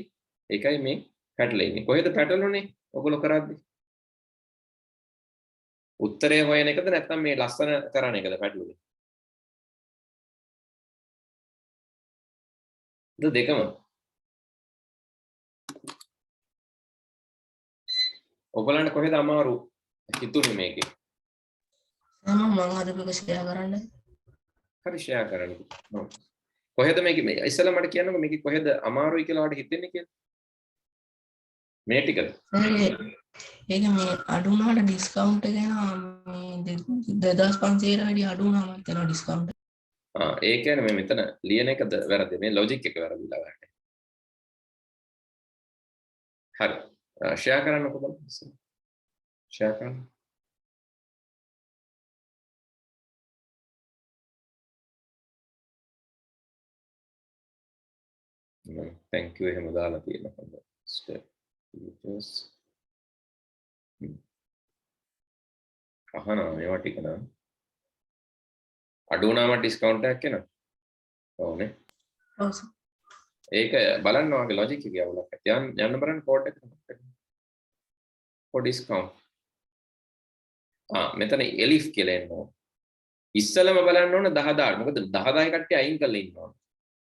S1: ඒකයි මේ පැටලෙන්නේ. කොහෙද පැටලුනේ? ඔයගොල්ලෝ කරද්දි. උත්තරය හොයන එකද නැත්නම් මේ ලස්සන කරන එකද පැටලුනේ? දෙකම. ඔයගොල්ලන්ට කොහෙද අමාරු හිතුනේ මේකේ?
S2: මම අදපු එක ෂෙයා කරන්න.
S1: හරි ෂෙයා කරන්න. ඔව්. කොහෙද මේක මේ ඉස්සෙල්ලා මට කියන්නකෝ මේක කොහෙද අමාරුයි කියලා ඔයාලට හිතෙන්නේ කියලා? මේ ටිකද?
S2: ඒක මේ අඩු වුණාට ඩිස්කවුන්ට් එක එනවා මේ 2500ට වැඩි අඩු වුණාම එතන ඩිස්කවුන්ට්.
S1: ඒ කියන්නේ මේ මෙතන ලියන එකද වැරදි මේ ලොජික් එක වැරදිලා වගේ. හරි. ෂෙයා කරන්නකෝ බලන්න. ෂෙයා කරන්න. thank you එහෙම දාලා තියෙනවා හොඳ step features අහනවා මේවා ටික නම් අඩු වුණාම ඩිස්කවුන්ට් එකක් එනවා ඕනේ
S2: ඔව් සර්.
S1: ඒක බලන්න ඔයාගේ ලොජික් එකේ අවුලක් ඇති යන්න බලන්න කෝඩ් එක for discount මෙතන elif කියලා එනවා ඉස්සලම බලන්න ඕන 10000 මොකද 10000 කට්ටිය අයින් කරලා ඉන්නවා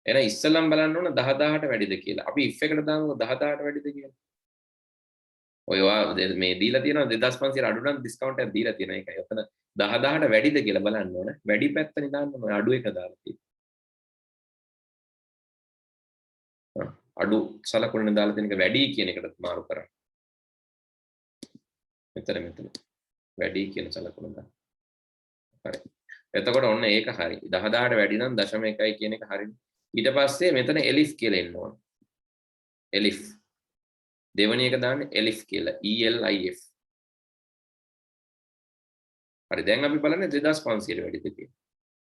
S1: එහෙනම් ඉස්සලම බලන්න ඕන 10000ට වැඩිද කියලා. අපි if එකට දාමුකෝ 10000ට වැඩිද කියලා. ඔය මේ දීලා තියෙනවා 2500 අඩු නම් ඩිස්කවුන්ට් එකක් දීලා තියෙනවා. ඒකයි. ඔතන 10000ට වැඩිද කියලා බලන්න ඕන. වැඩි පැත්තනේ දාන්න ඕන. අඩු එක දාලා තියෙනවා. අඩු සලකුණනේ දාලා තියෙන එක වැඩි කියන එකට මාරු කරන්න. මෙතන වැඩි කියන සලකුණ දාන්න. හරි. එතකොට ඔන්න ඒක හරි. 10000ට වැඩි නම් 0.1 කියන එක හරිනේ. ඊට පස්සේ මෙතන elif කියලා එන්න ඕන. elif. දෙවෙනි එක දාන්නේ elif කියලා. elif. හරි දැන් අපි බලන්නේ 2500 වැඩිද කියලා.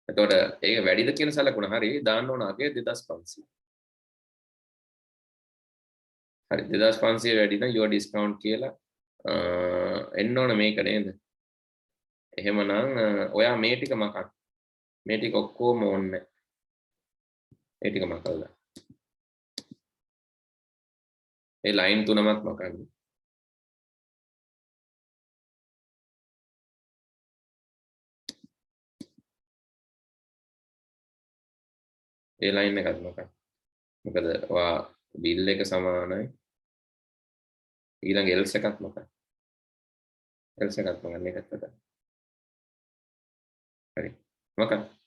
S1: එතකොට ඒක වැඩිද කියන සලකුණ හරි දාන්න ඕන අගේ 2500. හරි 2500 වැඩි නම් your discount කියලා එන්න ඕන මේක නේද? එහෙමනම් ඔයා මේ ටික මකන්න. මේ ටික ඔක්කොම ඕනේ. ඒ ටික මකලා. ඒ ලයින් තුනමත් මකන්න. ඒ ලයින් එකත් මකන්න. මොකද ඔයා බිල් එක සමානයි. ඊළඟ එල්ස් එකත් මකන්න. එල්ස් එකත් මකන්න එකත් මකන්න. හරි. මකන්න.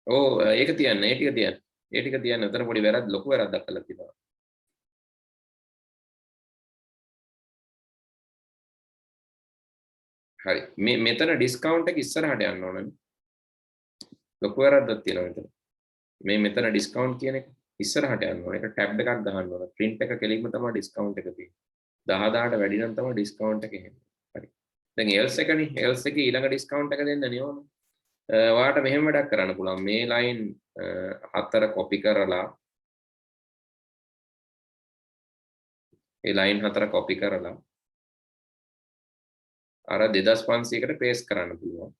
S1: ඒක තියන්න ඒ ටික තියන්න ඒ ටික තියන්න උතන පොඩි වැරද්ද ලොකු වැරද්දක් කරලා තියෙනවා හරි මෙතන ඩිස්කවුන්ට් එක ඉස්සරහට යන්න ඕනනේ ලොකු වැරද්දක් තියෙනවා මෙතන ඩිස්කවුන්ට් කියන එක ඉස්සරහට යන්න ඕනේ ඒක ටැබ් එකක් ගහන්න ඕනේ print එක කෙලින්ම තමයි ඩිස්කවුන්ට් එක තියෙන්නේ 10000ට වැඩි නම් තමයි ඩිස්කවුන්ට් එක එන්නේ හරි දැන් else එකනේ else එකේ ඊළඟ ඩිස්කවුන්ට් එක දෙන්න නේ ඕනේ ඔයාට මෙහෙම වැඩක් කරන්න පුළුවන් මේ ලයින් 4 කොපි කරලා ඒ ලයින් 4 කොපි කරලා අර 2500කට පේස්ට් කරන්න පුළුවන්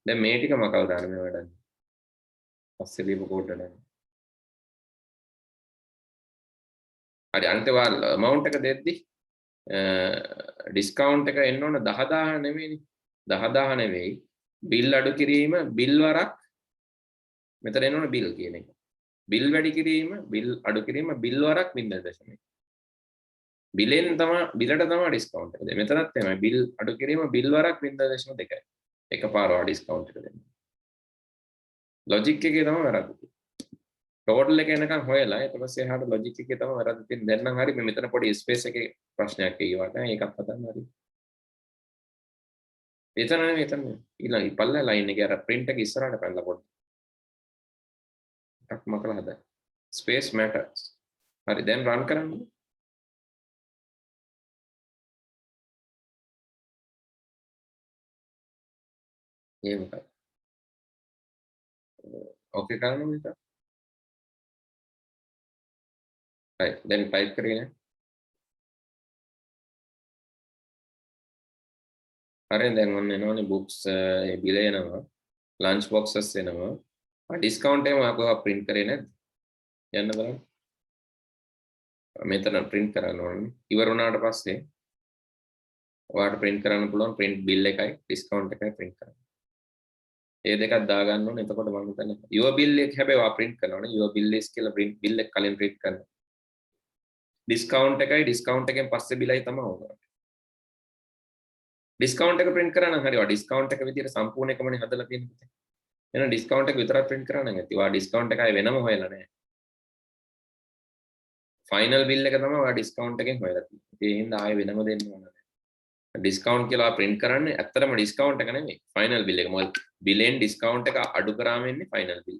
S1: දැන් මේ ටික මකව දාන්න මේ වැඩන්නේ පස්සේ ලියපු කෝඩ් එක හරි අනිත් ඒවා amount එක දෙද්දි ඩිස්කවුන්ට් එක එන්න ඕන 10000 නෙමෙයිනේ 10000 නෙවෙයි බිල් අඩු කිරීම බිල් වරක් මෙතන එන්න ඕන බිල් කියන එක බිල් වැඩි කිරීම බිල් අඩු කිරීම බිල් වරක් 0.1 බිලෙන් තමයි බිලට තමයි ඩිස්කවුන්ට් එක දෙන්නේ මෙතනත් එමය බිල් අඩු කිරීම බිල් වරක් 0.2යි එකපාරව ඩිස්කවුන්ට් එක දෙන්නේ ලොජික් එකේ තමයි වැරද්ද ටෝටල් එක එනකන් හොයලා ඊට පස්සේ එහාට ලොජික් එකේ තමයි වැරද්ද තියෙන්නේ දැන් නම් හරි මෙතන පොඩි ස්පේස් එකේ ප්‍රශ්නයක් එයිවට ඒකත් හදන්න හරි එතන ඊළඟ ඉපල්ලා ලයින් එකේ අර print එක ඉස්සරහට පැනලා පොඩ්ඩක් මකලා හදන්න space matters හරි දැන් run කරන්න ඒ මොකක්ද? ඕකේ කරන්න ඕනේ තා. හරි. දැන් ටයිප් කරගෙන. හරි දැන් ඔන්න එනවනේ books බිල එනවා. lunch boxes එනවා. ඩිස්කවුන්ට් එක මාකව print කරේ නැද්ද? යන්න බලන්න. මෙතන print කරන්න ඕනේ. ඉවර වුණාට පස්සේ ඔයාලට print කරන්න පුළුවන් print bill එකයි discount එකයි print කරන්න. ඒ දෙකක් දාගන්න ඕනේ. එතකොට මම හිතන්නේ your bill එක හැබැයි ඔයා print කරනවනේ. your bill is කියලා print bill එක කලින් print කරන්න. discount එකයි discount එකෙන් පස්සේ බිලයි තමයි ඕක. discount එක print කරා නම් හරි. ඔයා discount එක විදිහට සම්පූර්ණ එකමනේ හදලා තියෙන්නේ. එහෙනම් discount එක විතරක් print කරා නම් ඇති. ඔයා discount එකයි වෙනම හොයලා නැහැ. final bill එක තමයි ඔයා discount එකෙන් හොයලා තියෙන්නේ. ඒ හින්දා ආයෙ වෙනම දෙන්න ඕන නැහැ. discount කියලා print කරන්නේ ඇත්තටම discount එක නෙමෙයි final bill එක. මොකද bill-එන් discount එක අඩු කරාම එන්නේ final bill.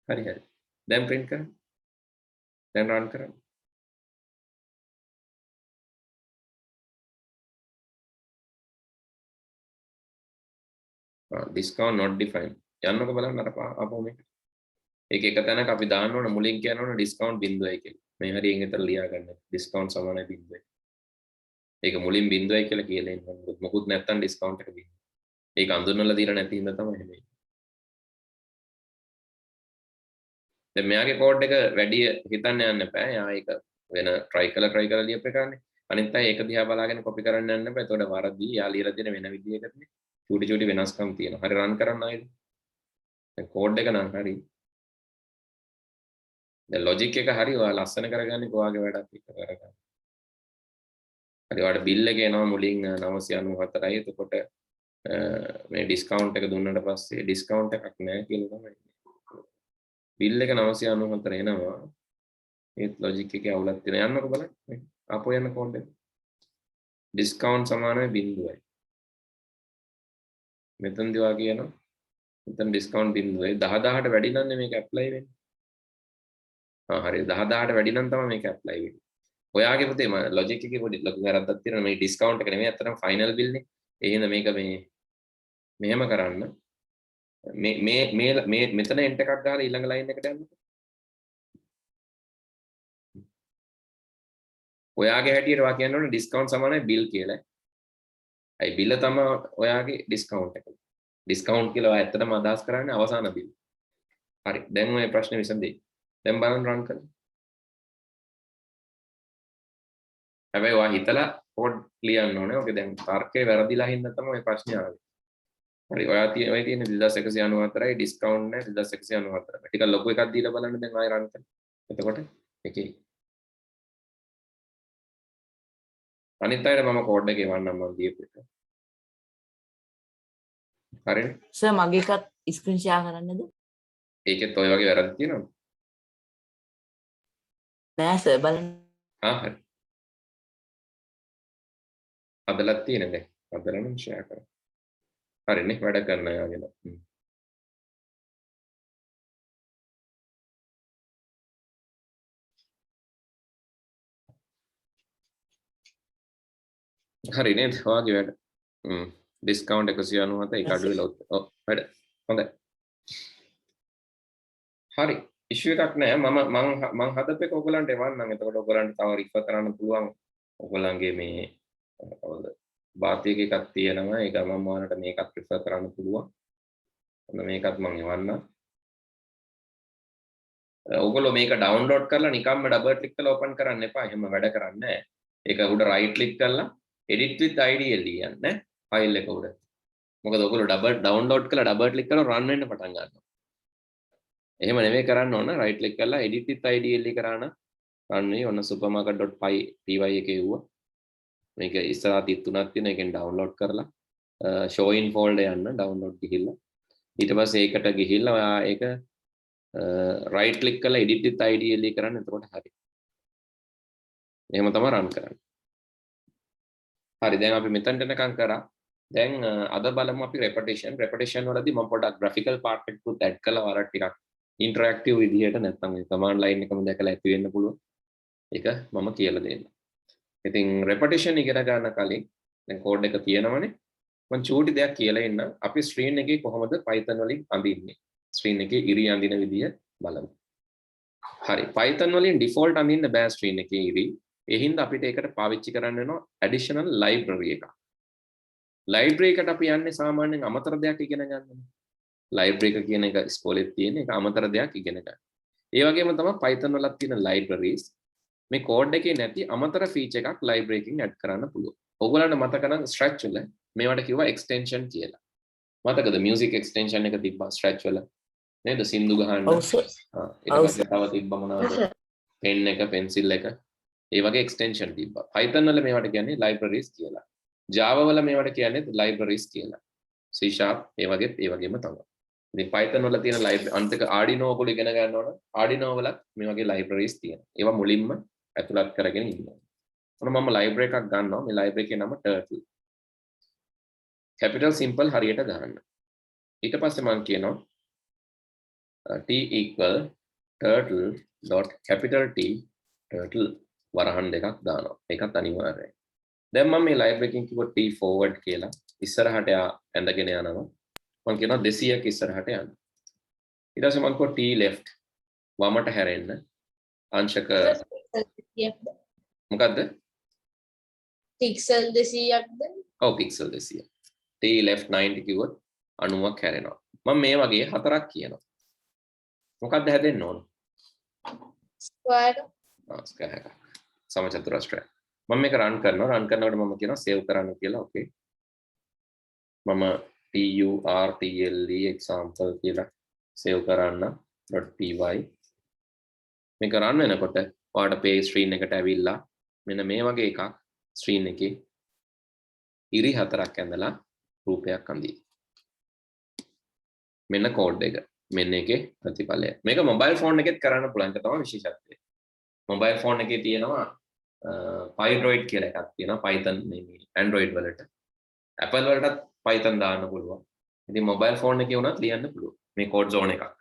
S1: හරි හරි. දැන් print කරන්න. දැන් run කරන්න. discount not defined. යන්නකො බලන්න අර ආපහු මේක. ඒක එක තැනක අපි දාන්න ඕන මුලින් කියන්න ඕන discount බිඳුවයි කියලා. මේ හරියෙන් විතර ලියා ගන්න. discount සමානයි බිඳුවයි. ඒක මුලින් බිඳුවයි කියලා කියලා ඉන්න. මොකුත් නැත්තම් discount එක බිඳුව. ඒක අඳුනලා දීලා නැති හින්දා තමයි එහෙම. දැන් මෙයාගේ කෝඩ් එක වැඩි හිතන්න යන්න එපා. යා ඒක වෙන try කරලා ලියපු එකනේ. අනිත් අය ඒක දිහා බලාගෙන copy කරන්න යන්න එපා. එතකොට වරදී යා ලියලා දෙන වෙන විදියකට චූටි වෙනස්කම් තියෙනවා. හරි run කරන්න ආයෙත්. දැන් කෝඩ් එක නම් හරි. දැන් ලොජික් එක හරි ඔයා ලස්සන කරගන්නේ ඔයාගේ වැඩක් එක කරගන්න. හරි ඔයාලට බිල් එක එනවා මුලින් 994යි. එතකොට මේ ඩිස්කවුන්ට් එක දුන්නට පස්සේ ඩිස්කවුන්ට් එකක් නැහැ කියලා තමයි. බිල් එක 994 එනවා. ඒත් ලොජික් එකේ අවුලක් තියෙනවා. යන්නකො බලන්න. අපෝ යන කෝඩ් එක. ඩිස්කවුන්ට් සමානයි බිඳුවයි. මෙතනදී ඔයා කියනවා මෙතන ඩිස්කවුන්ට් බිඳුවයි 10000ට වැඩි නම් මේක ඇප්ලයි වෙන්නේ. හරි 10000ට වැඩි නම් තමයි මේක ඇප්ලයි වෙන්නේ. ඔයාගේ පුතේ ලොජික් එකේ පොඩි ලොකු වැරද්දක් තියෙනවා. මේ ඩිස්කවුන්ට් එක නෙමෙයි අතරම ෆයිනල් බිල් නේ. ඒ හින්දා මේක මෙහෙම කරන්න. මේ මෙතන එන්ට් එකක් ගාලා ඊළඟ ලයින් එකට යන්න. ඔයාගේ හැටියට ඔයා කියන්න ඕනේ ඩිස්කවුන්ට් සමානයි බිල් කියලා. අයි බිල තමයි ඔයාගේ ඩිස්කවුන්ට් එක. ඩිස්කවුන්ට් කියලා ඔයා ඇත්තටම අදහස් කරන්නේ අවසාන බිල්. හරි. දැන් ඔය ප්‍රශ්නේ විසඳෙයි. දැන් බලන්න රන් කරන්න. හැබැයි ඔයා හිතලා කෝඩ් ලියන්න ඕනේ. ඔකේ දැන් තර්කේ වැරදිලා හින්දා තමයි ඔය ප්‍රශ්නේ ආවේ. හරි. ඔය තියෙන 2194යි ඩිස්කවුන්ට් නැහැ 2194. ටිකක් ලොකු එකක් දීලා බලන්න දැන් ආයෙ රන් කරන්න. එතකොට එකේ අනිත් අයට මම කෝඩ් එක එවන්නම් මම දීපු එක. හරිද?
S3: සර් මගේ එකත් ස්ක්‍රීන් ෂෙයා කරන්නද?
S1: ඒකෙත් ඔය වගේ වැරදි තියෙනවද?
S3: නෑ සර් බලන්න.
S1: හරි. අදලත් තියෙන දැන්. අදලා නම් ෂෙයා කරන්න. හරිනේ වැඩ කරන්න යාගෙන. හරි නේද? ඔයාගේ වැඩ. ඩිස්කවුන්ට් 197 ඒක අඩු වෙලා ඔව් වැඩ. හොඳයි. හරි. ඉෂුව එකක් නෑ. මම හදපු එක ඔයගලන්ට එවන්නම්. එතකොට ඔයගලන්ට තව රිෆර් කරන්න පුළුවන්. ඔයගලන්ගේ මේ කවුද? බාතික එකක් තියෙනවා. ඒක මම ඔයාලට මේකත් රිෆර් කරන්න පුළුවන්. ඔන්න මේකත් මම එවන්නම්. ඔයගොල්ලෝ මේක ඩවුන්ලෝඩ් කරලා නිකම්ම ඩබල් ක්ලික් කරලා ඕපන් කරන්න එපා. එහෙම වැඩ කරන්නේ නෑ. ඒක උඩ රයිට් ක්ලික් කරලා edit with IDL ලියන්න ෆයිල් එක උඩ. මොකද ඔයගොල්ලෝ ඩවුන්ලෝඩ් කරලා ඩබල් ක්ලික් කරලා රන් වෙන්න පටන් ගන්නවා. එහෙම නෙමෙයි කරන්න ඕන රයිට් ක්ලික් කරලා edit with IDL කරා නම් රන් වෙයි. ඔන්න supermarket.py එකේ වුණා. මේක ඉස්සරහා 33ක් තියෙන එකෙන් ඩවුන්ලෝඩ් කරලා show in folder යන්න ඩවුන්ලෝඩ් ගිහිල්ලා ඊට පස්සේ ඒකට ගිහිල්ලා ඔයා ඒක රයිට් ක්ලික් කරලා edit with IDL කරන්න. එතකොට හරි. එහෙම තමයි රන් කරන්නේ. හරි දැන් අපි මෙතනට එනකම් කරා. දැන් අද බලමු අපි repetition වලදී මම පොඩ්ඩක් graphical part එකකුත් add කළා වර ටිකක් interactive විදිහට නැත්නම් මේ command line එකම දැකලා ඇති වෙන්න පුළුවන්. ඒක මම කියලා දෙන්නම්. ඉතින් repetition ඉගෙන ගන්න කලින් දැන් code එක තියෙනවනේ. මම චූටි දෙයක් කියලා ඉන්න. අපි ස්ක්‍රීන් එකේ කොහොමද Python වලින් අඳින්නේ? ස්ක්‍රීන් එකේ ඉරි අඳින විදිය බලමු. හරි. Python වලින් default අඳින්න බෑ ස්ක්‍රීන් එකේ ඉරි. ඒ හින්දා අපිට ඒකට පාවිච්චි කරන්න වෙනවා additional library එකක්. library එකට අපි යන්නේ සාමාන්‍යයෙන් අමතර දෙයක් ඉගෙන ගන්න. library එක කියන එක ඉස්කෝලේ තියෙන එක අමතර දෙයක් ඉගෙන ගන්න. ඒ වගේම තමයි Python වලත් තියෙන libraries මේ කෝඩ් එකේ නැති අමතර ෆීචර් එකක් library එකකින් ඇඩ් කරන්න පුළුවන්. ඔයගොල්ලන්ට මතක නම් scratch වල මේවට කිව්වා extension කියලා. මතකද music extension එක තිබ්බා scratch වල නේද සින්දු ගහන්න.
S3: ඔව් සර්.
S1: ඊට පස්සේ තව තිබ්බ මොනවද? pen එක pencil එක ඒ වගේ extension තිබ්බා. Python වල මේවට කියන්නේ libraries කියලා. Java වල මේවට කියන්නේ libraries කියලා. C# ඒ වගේම තමයි. ඉතින් Python වල තියෙන අන්තික Arduino ඔයගොල්ලෝ ඉගෙන ගන්න ඕන. Arduino වලත් මේ වගේ libraries තියෙනවා. ඒවා මුලින්ම ඇතුළත් කරගෙන ඉන්නවා. මොන මම library එකක් ගන්නවා. මේ library එකේ නම turtle. capital simple හරියට දාන්න. ඊට පස්සේ මම කියනවා t equal turtle.capital T turtle වරහන් දෙකක් දානවා. ඒකත් අනිවාර්යයි. දැන් මම මේ library එකකින් කිව්ව t forward කියලා ඉස්සරහට ඇඳගෙන යනවා. මම කියනවා 200ක් ඉස්සරහට යන්න. ඊට පස්සේ මම කියනවා t left වමට හැරෙන්න. අංශක මොකද්ද?
S4: පික්සල් 200ක්ද?
S1: ඔව් පික්සල් 200. t left 90 කිව්වොත් 90ක් හැරෙනවා. මම මේ වගේ හතරක් කියනවා. මොකක්ද හැදෙන්න ඕන?
S4: ස්ක්වයර්.
S1: ස්ක්වයර් එකක්. සමචතුරස්‍රය. මම මේක රන් කරනවා. රන් කරනකොට මම කියනවා සේව් කරන්න කියලා. ඕකේ. මම turtle example කියලා සේව් කරන්න .py මේක රන් වෙනකොට ඔයාලට page screen එකට ඇවිල්ලා මෙන්න මේ වගේ එකක් screen එකේ ඉරි හතරක් ඇඳලා රූපයක් අඳී. මෙන්න කෝඩ් එක. මෙන්න එකේ ප්‍රතිඵලය. මේක මොබයිල් ෆෝන් එකෙත් කරන්න පුළුවන්. ඒක තමයි විශේෂත්වය. මොබයිල් ෆෝන් එකේ තියෙනවා Pydroid කියලා එකක් තියෙනවා. Python නෙමෙයි Android වලට. Apple වලටත් Python දාන්න පුළුවන්. ඉතින් මොබයිල් ෆෝන් එකේ වුණත් ලියන්න පුළුවන්. මේ කෝඩ් zone එකක්.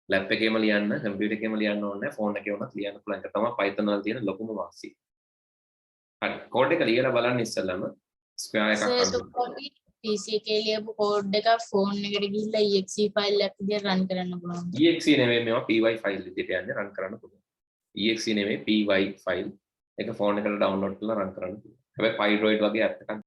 S1: ලැප් එකේම ලියන්න, කම්පියුටර් එකේම ලියන්න ඕනේ නැහැ. ෆෝන් එකේ වුණත් ලියන්න පුළුවන්. ඒක තමයි Python වල තියෙන ලොකුම වාසිය. හරි. කෝඩ් එක ලියලා බලන්න ඉස්සෙල්ලාම ස්ක්වයර් එකක් අඳින්න.
S4: PC එකේ ලියපු කෝඩ් එක ෆෝන් එකට ගිහිල්ලා exe ෆයිල් එකක් විදියට රන් කරන්න පුළුවන්.
S1: exe නෙවෙයි මේවා py ෆයිල් විදියට යන්නේ රන් කරන්න පුළුවන්. exe නෙවෙයි py ෆයිල් එක ෆෝන් එකට ඩවුන්ලෝඩ් කරලා රන් කරන්න පුළුවන්. හැබැයි Pydroid වගේ ඇප් එකක්